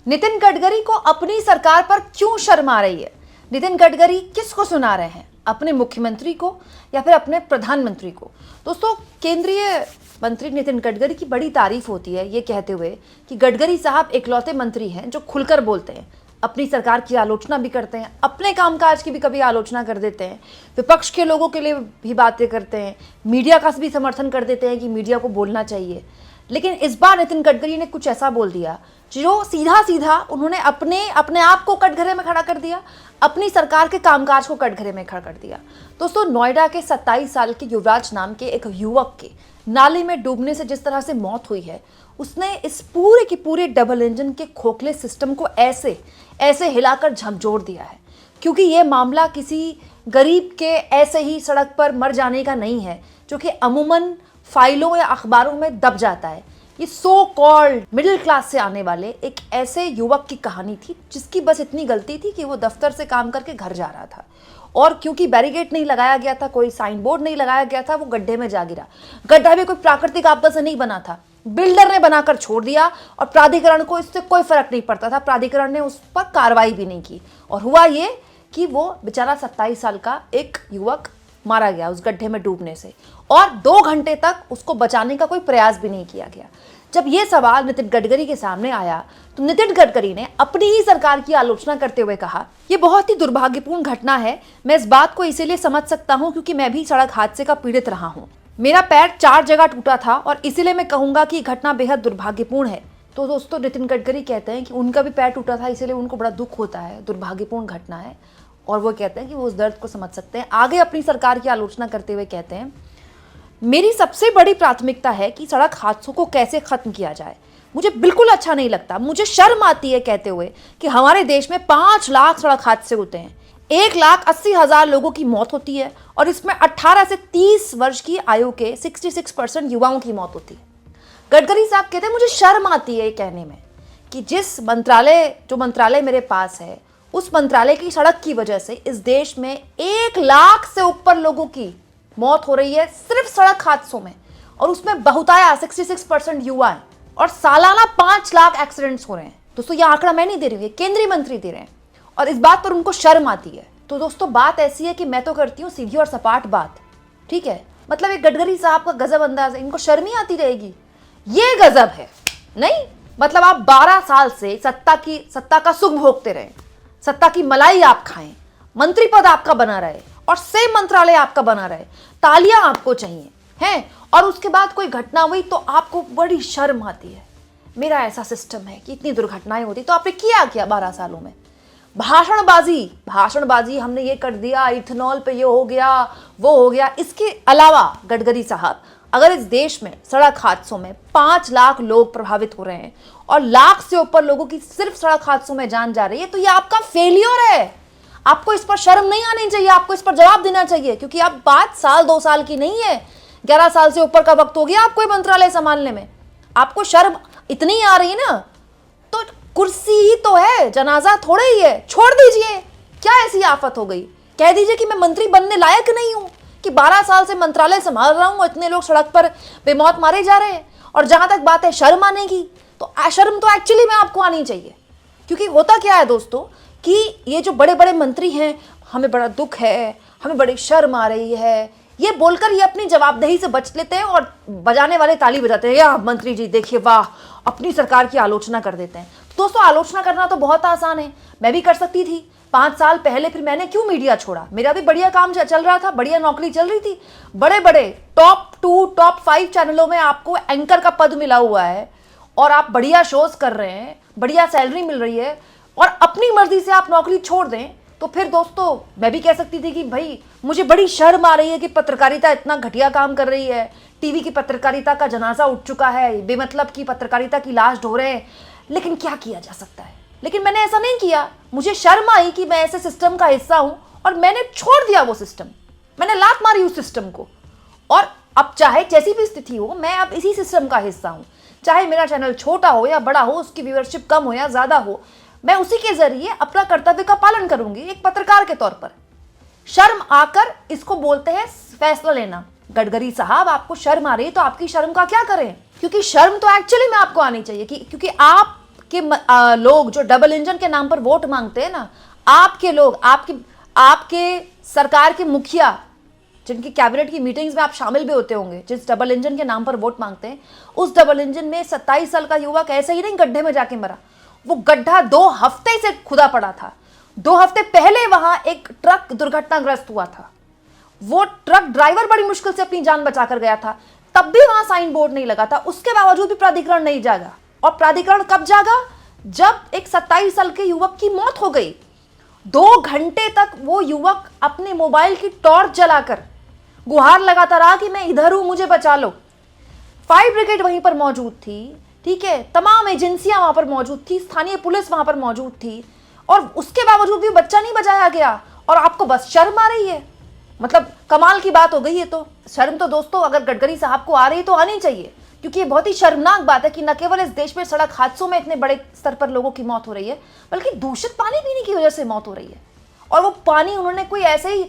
नितिन गडकरी को अपनी सरकार पर क्यों शर्म आ रही है? नितिन गडकरी किसको सुना रहे हैं, अपने मुख्यमंत्री को या फिर अपने प्रधानमंत्री को? दोस्तों, केंद्रीय मंत्री नितिन गडकरी की बड़ी तारीफ होती है ये कहते हुए कि गडकरी साहब इकलौते मंत्री हैं जो खुलकर बोलते हैं, अपनी सरकार की आलोचना भी करते हैं, अपने कामकाज की भी कभी आलोचना कर देते हैं, विपक्ष के लोगों के लिए भी बातें करते हैं, मीडिया का भी समर्थन कर देते हैं कि मीडिया को बोलना चाहिए। लेकिन इस बार नितिन गडकरी ने कुछ ऐसा बोल दिया जो सीधा सीधा उन्होंने अपने आप को कटघरे में खड़ा कर दिया, अपनी सरकार के कामकाज को कटघरे में खड़ा कर दिया। दोस्तों, नोएडा के 27 साल के युवराज नाम के एक युवक के नाले में डूबने से जिस तरह से मौत हुई है, उसने इस पूरे के पूरे डबल इंजन के खोखले सिस्टम को ऐसे हिलाकर झकझोर दिया है, क्योंकि ये मामला किसी गरीब के ऐसे ही सड़क पर मर जाने का नहीं है जो कि अमूमन फाइलों या अखबारों में दब जाता है। ये सो कॉल्ड मिडिल क्लास से आने वाले एक ऐसे युवक की कहानी थी जिसकी बस इतनी गलती थी कि वो दफ्तर से काम करके घर जा रहा था, और क्योंकि बैरिकेड नहीं लगाया गया था, कोई साइन बोर्ड नहीं लगाया गया था, वो गड्ढे में जा गिरा। गड्ढा भी कोई प्राकृतिक आपदा से नहीं बना था, बिल्डर ने बनाकर छोड़ दिया और प्राधिकरण को इससे कोई फर्क नहीं पड़ता था, प्राधिकरण ने उस पर कार्रवाई भी नहीं की। और हुआ ये कि वो बेचारा 27 साल का एक युवक मारा गया उस गड्ढे में डूबने से, और 2 घंटे तक उसको बचाने का कोई प्रयास भी नहीं किया गया। जब ये सवाल नितिन गडकरी के सामने आया तो नितिन गडकरी ने अपनी ही सरकार की आलोचना करते हुए कहा, ये बहुत ही दुर्भाग्यपूर्ण घटना है। मैं इस बात को इसीलिए समझ सकता हूँ क्योंकि मैं भी सड़क हादसे का पीड़ित रहा हूँ। मेरा पैर 4 जगह टूटा था और इसीलिए मैं कहूँगा कि घटना बेहद दुर्भाग्यपूर्ण है। तो दोस्तों, नितिन गडकरी कहते हैं कि उनका भी पैर टूटा था, इसीलिए उनको बड़ा दुख होता है, दुर्भाग्यपूर्ण घटना है, और वो कहते हैं कि वो उस दर्द को समझ सकते हैं। आगे अपनी सरकार की आलोचना करते हुए कहते हैं, मेरी सबसे बड़ी प्राथमिकता है कि सड़क हादसों को कैसे खत्म किया जाए। मुझे बिल्कुल अच्छा नहीं लगता, मुझे शर्म आती है कहते हुए कि हमारे देश में 5 लाख सड़क हादसे होते हैं, 1,80,000 लोगों की मौत होती है, और इसमें 18 से 30 वर्ष की आयु के 66% युवाओं की मौत होती है। गडकरी साहब कहते हैं, मुझे शर्म आती है ये कहने में कि जो मंत्रालय मेरे पास है, उस मंत्रालय की सड़क की वजह से इस देश में 1 लाख से ऊपर लोगों की मौत हो रही है सिर्फ सड़क हादसों में, और उसमें बहुताया 66% युवा है, और सालाना 5 लाख एक्सीडेंट्स हो रहे हैं। दोस्तों, यह आंकड़ा मैं नहीं दे रही हूँ, केंद्रीय मंत्री दे रहे हैं, और इस बात पर उनको शर्म आती है। तो दोस्तों, बात ऐसी है कि मैं तो करती हूँ सीधी और सपाट बात, ठीक है? मतलब एक गडकरी साहब का गजब अंदाज है, इनको शर्म ही आती रहेगी, ये गजब है। नहीं मतलब आप 12 साल से सत्ता का सुख भोगते रहे, सत्ता की मलाई आप खाएं, मंत्री पद आपका बना रहे और सेम मंत्रालय आपका बना रहे, तालियां आपको चाहिए हैं, और उसके बाद कोई घटना हुई तो आपको बड़ी शर्म आती है। मेरा ऐसा सिस्टम है कि इतनी दुर्घटनाएं होती, तो आपने किया 12 सालों में? भाषणबाजी, हमने ये कर दिया, इथेनॉल पे ये हो गया, वो हो गया। इसके अलावा गडकरी साहब, अगर इस देश में सड़क हादसों में 5 लाख लोग प्रभावित हो रहे हैं और लाख से ऊपर लोगों की सिर्फ सड़क हादसों में जान जा रही है, तो ये आपका फेलियर है। आपको इस पर शर्म नहीं आनी चाहिए, आपको इस पर जवाब देना चाहिए, क्योंकि आप 5 साल 2 साल की नहीं है, 11 साल से ऊपर का वक्त हो गया आपको मंत्रालय संभालने में। आपको शर्म इतनी आ रही है ना, तो कुर्सी ही तो है, जनाजा थोड़े ही है, छोड़ दीजिए। क्या ऐसी आफत हो गई? कह दीजिए कि मैं मंत्री बनने लायक नहीं हूं, कि 12 साल से मंत्रालय संभाल रहा हूं, इतने लोग सड़क पर बेमौत मारे जा रहे हैं। और जहां तक बात है शर्म आने की, तो शर्म तो एक्चुअली में आपको आनी चाहिए, क्योंकि होता क्या है दोस्तों कि ये जो बड़े बड़े मंत्री हैं, हमें बड़ा दुख है, हमें बड़ी शर्म आ रही है, ये बोलकर ये अपनी जवाबदेही से बच लेते हैं, और बजाने वाले ताली बजाते हैं, या मंत्री जी देखिए वाह, अपनी सरकार की आलोचना कर देते हैं। दोस्तों, आलोचना करना तो बहुत आसान है, मैं भी कर सकती थी 5 साल पहले, फिर मैंने क्यों मीडिया छोड़ा? मेरा भी बढ़िया काम चल रहा था, बढ़िया नौकरी चल रही थी, बड़े बड़े टॉप 2 टॉप 5 चैनलों में आपको एंकर का पद मिला हुआ है, और आप बढ़िया शोज कर रहे हैं, बढ़िया सैलरी मिल रही है, और अपनी मर्जी से आप नौकरी छोड़ दें, तो फिर दोस्तों मैं भी कह सकती थी कि भाई मुझे बड़ी शर्म आ रही है कि पत्रकारिता इतना घटिया काम कर रही है, टीवी की पत्रकारिता का जनाजा उठ चुका है, बेमतलब की पत्रकारिता की लाश ढो रहे हैं, लेकिन क्या किया जा सकता है? लेकिन मैंने ऐसा नहीं किया, मुझे शर्म आई कि मैं ऐसे सिस्टम का हिस्सा हूं, और मैंने छोड़ दिया वो सिस्टम, मैंने लात मारी उस सिस्टम को, और अब चाहे जैसी भी स्थिति हो, मैं अब इसी सिस्टम का हिस्सा हूं। चाहे मेरा चैनल छोटा हो या बड़ा हो, उसकी व्यूअरशिप कम हो या ज्यादा हो, मैं उसी के जरिए अपना कर्तव्य का पालन करूंगी एक पत्रकार के तौर पर। शर्म आकर इसको बोलते हैं फैसला लेना। गडकरी साहब, आपको शर्म आ रही है तो आपकी शर्म का क्या करें? क्योंकि शर्म तो एक्चुअली में आपको आनी चाहिए, क्योंकि आप कि लोग जो डबल इंजन के नाम पर वोट मांगते हैं ना, आपके लोग, आपके सरकार के मुखिया, जिनकी कैबिनेट की मीटिंग्स में आप शामिल भी होते होंगे, जिस डबल इंजन के नाम पर वोट मांगते हैं, उस डबल इंजन में 27 साल का युवक ऐसे ही नहीं गड्ढे में जाके मरा। वो गड्ढा 2 हफ्ते से खुदा पड़ा था। 2 हफ्ते पहले वहां एक ट्रक दुर्घटनाग्रस्त हुआ था। वो ट्रक ड्राइवर बड़ी मुश्किल से अपनी जान बचाकर गया था, तब भी वहां साइन बोर्ड नहीं लगा था। उसके बावजूद भी प्राधिकरण नहीं जागा। और प्राधिकरण कब जागा? जब एक 27 साल के युवक की मौत हो गई। 2 घंटे तक वो युवक अपने मोबाइल की टॉर्च जलाकर गुहार लगाता रहा कि मैं इधर हूं, मुझे बचा लो। फायर ब्रिगेड वहीं पर मौजूद थी, ठीक है, तमाम एजेंसियां वहां पर मौजूद थी, स्थानीय पुलिस वहां पर मौजूद थी, और उसके बावजूद भी बच्चा नहीं बचाया गया। और आपको बस शर्म आ रही है? मतलब कमाल की बात हो गई है। तो शर्म तो दोस्तों अगर गडकरी साहब को आ रही तो आनी चाहिए, क्योंकि ये बहुत ही शर्मनाक बात है कि न केवल इस देश में सड़क हादसों में इतने बड़े स्तर पर लोगों की मौत हो रही है, बल्कि दूषित पानी पीने की वजह से मौत हो रही है। और वो पानी उन्होंने कोई ऐसे ही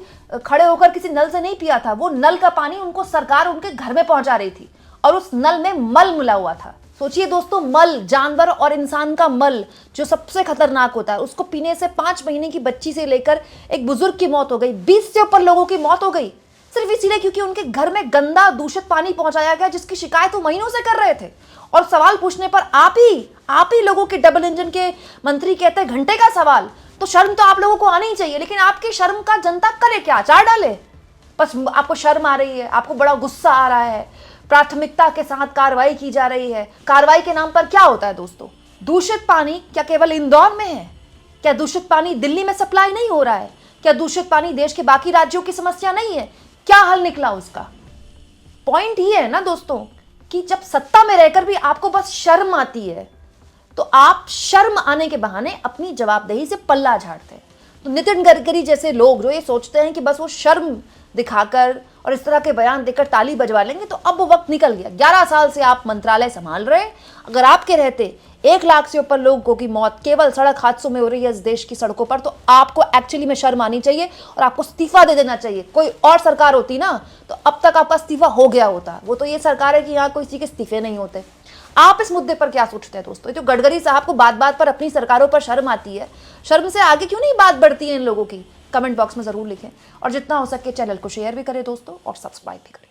खड़े होकर किसी नल से नहीं पिया था। वो नल का पानी उनको सरकार उनके घर में पहुंचा रही थी, और उस नल में मल मिला हुआ था। सोचिए दोस्तों, मल, जानवर और इंसान का मल जो सबसे खतरनाक होता है, उसको पीने से 5 महीने की बच्ची से लेकर एक बुजुर्ग की मौत हो गई। 20 से ऊपर लोगों की मौत हो गई, सिर्फ इसीलिए क्योंकि उनके घर में गंदा दूषित पानी पहुंचाया गया, जिसकी शिकायत वो महीनों से कर रहे थे। और सवाल पूछने पर आप ही लोगों के डबल इंजन के मंत्री कहते हैं घंटे का सवाल। तो शर्म तो आप लोगों को आनी ही चाहिए, लेकिन आपकी शर्म का जनता करे क्या? अचार डाले? बस आपको शर्म आ रही है, आपको बड़ा गुस्सा आ रहा है, प्राथमिकता के साथ कार्रवाई की जा रही है। कार्रवाई के नाम पर क्या होता है दोस्तों? दूषित पानी क्या केवल इंदौर में है? क्या दूषित पानी दिल्ली में सप्लाई नहीं हो रहा है? क्या दूषित पानी देश के बाकी राज्यों की समस्या नहीं है? क्या हल निकला उसका? पॉइंट ही है ना दोस्तों कि जब सत्ता में रहकर भी आपको बस शर्म आती है, तो आप शर्म आने के बहाने अपनी जवाबदेही से पल्ला झाड़ते हैं। तो नितिन गडकरी जैसे लोग जो ये सोचते हैं कि बस वो शर्म दिखाकर और इस तरह के बयान देकर ताली बजवा लेंगे, तो अब वो वक्त निकल गया। 11 साल से आप मंत्रालय संभाल रहे। अगर आपके रहते 1 लाख से ऊपर लोगों की मौत केवल सड़क हादसों में हो रही है इस देश की सड़कों पर, तो आपको एक्चुअली में शर्म आनी चाहिए और आपको इस्तीफा दे देना चाहिए। कोई और सरकार होती ना, तो अब तक आपका इस्तीफा हो गया होता। वो तो ये सरकार है कि यहाँ कोई किसी के इस्तीफे नहीं होते। आप इस मुद्दे पर क्या सोचते हैं दोस्तों? जो गडकरी साहब को बात बात पर अपनी सरकारों पर शर्म आती है, शर्म से आगे क्यों नहीं बात बढ़ती है इन लोगों की? कमेंट बॉक्स में जरूर लिखें, और जितना हो सके चैनल को शेयर भी करें दोस्तों, और सब्सक्राइब भी करें।